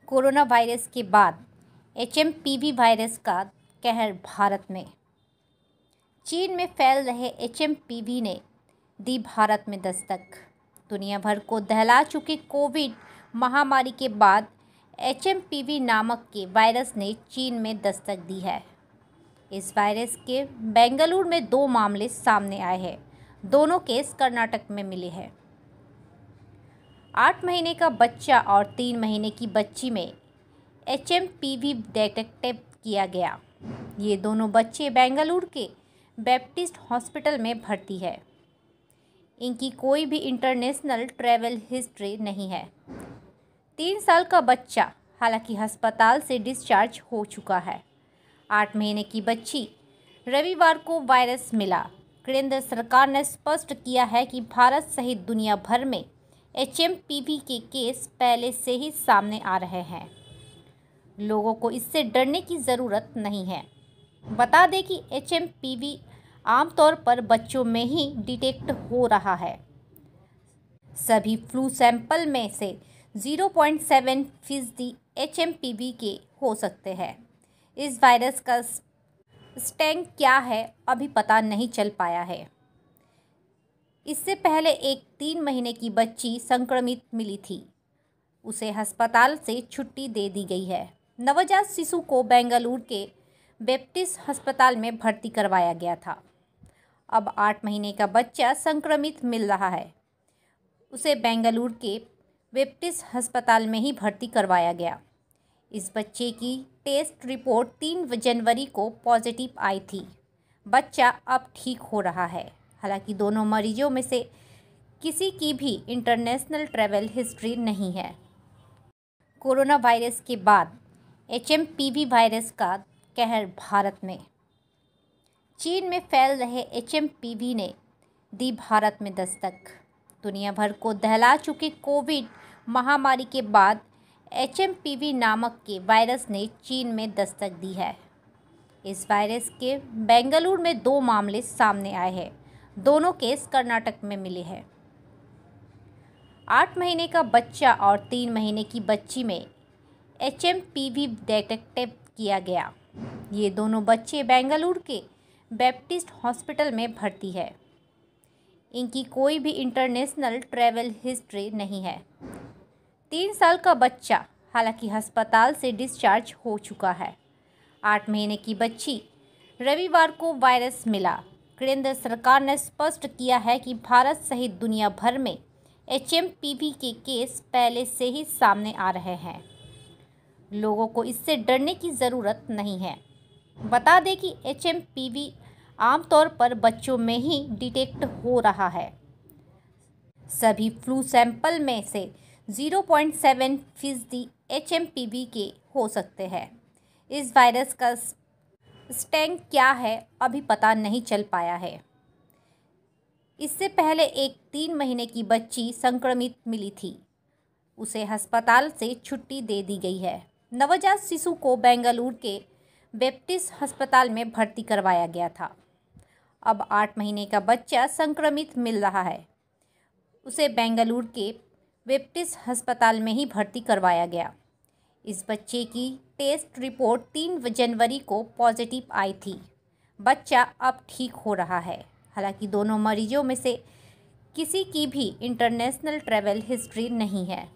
Corona virus के बाद HMPV virus का कहर भारत में। चीन में फैल रहे एचएमपीवी ने दी भारत में दस्तक। दुनिया भर को दहला चुकी कोविड महामारी के बाद एचएमपीवी नामक के वायरस ने चीन में दस्तक दी है। इस वायरस के बेंगलुरु में 2 मामले सामने आए हैं। दोनों केस कर्नाटक में मिले हैं। 8 महीने का बच्चा और 3 महीने की बच्ची में एचएमपीवी डिटेक्ट किया गया। ये दोनों बच्चे बेंगलुरु के बैप्टिस्ट हॉस्पिटल में भर्ती है। इनकी कोई भी इंटरनेशनल ट्रैवल हिस्ट्री नहीं है। 3 साल का बच्चा हालांकि अस्पताल से डिस्चार्ज हो चुका है। 8 महीने की बच्ची रविवार को वायरस मिला। केंद्र सरकार ने स्पष्ट किया है कि भारत सहित दुनिया भर में एचएमपीवी के केस पहले से ही सामने आ रहे हैं। लोगों को इससे डरने की ज़रूरत नहीं है। बता दें कि एचएमपीवी आमतौर पर बच्चों में ही डिटेक्ट हो रहा है। सभी फ्लू सैंपल में से 0.7% एचएमपीवी के हो सकते हैं। इस वायरस का स्ट्रेन क्या है अभी पता नहीं चल पाया है। इससे पहले एक 3 महीने की बच्ची संक्रमित मिली थी। उसे अस्पताल से छुट्टी दे दी गई है। नवजात शिशु को बेंगलुरु के बैप्टिस्ट अस्पताल में भर्ती करवाया गया था। अब 8 महीने का बच्चा संक्रमित मिल रहा है। उसे बेंगलुरु के बैप्टिस्ट अस्पताल में ही भर्ती करवाया गया। इस बच्चे की टेस्ट रिपोर्ट 3 जनवरी को पॉजिटिव आई थी। बच्चा अब ठीक हो रहा है। हालांकि दोनों मरीजों में से किसी की भी इंटरनेशनल ट्रैवल हिस्ट्री नहीं है। कोरोना वायरस के बाद एचएमपीवी वायरस का कहर भारत में। चीन में फैल रहे एचएमपीवी ने दी भारत में दस्तक। दुनिया भर को दहला चुकी कोविड महामारी के बाद एचएमपीवी नामक के वायरस ने चीन में दस्तक दी है। इस वायरस के बेंगलुरु में 2 मामले सामने आए हैं। दोनों केस कर्नाटक में मिले हैं। 8 महीने का बच्चा और 3 महीने की बच्ची में एचएमपीवी डिटेक्ट किया गया। ये दोनों बच्चे बेंगलुरु के बैप्टिस्ट हॉस्पिटल में भर्ती है। इनकी कोई भी इंटरनेशनल ट्रैवल हिस्ट्री नहीं है। 3 साल का बच्चा हालांकि अस्पताल से डिस्चार्ज हो चुका है। 8 महीने की बच्ची रविवार को वायरस मिला। केंद्र सरकार ने स्पष्ट किया है कि भारत सहित दुनिया भर में एचएमपीवी के केस पहले से ही सामने आ रहे हैं। लोगों को इससे डरने की ज़रूरत नहीं है। बता दें कि एचएमपीवी आमतौर पर बच्चों में ही डिटेक्ट हो रहा है। सभी फ्लू सैंपल में से 0.7% एचएमपीवी के हो सकते हैं। इस वायरस का स्ट्रेन क्या है अभी पता नहीं चल पाया है। इससे पहले एक 3 महीने की बच्ची संक्रमित मिली थी। उसे अस्पताल से छुट्टी दे दी गई है। नवजात शिशु को बेंगलुरु के बैप्टिस्ट अस्पताल में भर्ती करवाया गया था। अब 8 महीने का बच्चा संक्रमित मिल रहा है। उसे बेंगलुरु के बैप्टिस्ट अस्पताल में ही भर्ती करवाया गया। इस बच्चे की टेस्ट रिपोर्ट 3 जनवरी को पॉजिटिव आई थी। बच्चा अब ठीक हो रहा है। हालांकि दोनों मरीजों में से किसी की भी इंटरनेशनल ट्रैवल हिस्ट्री नहीं है।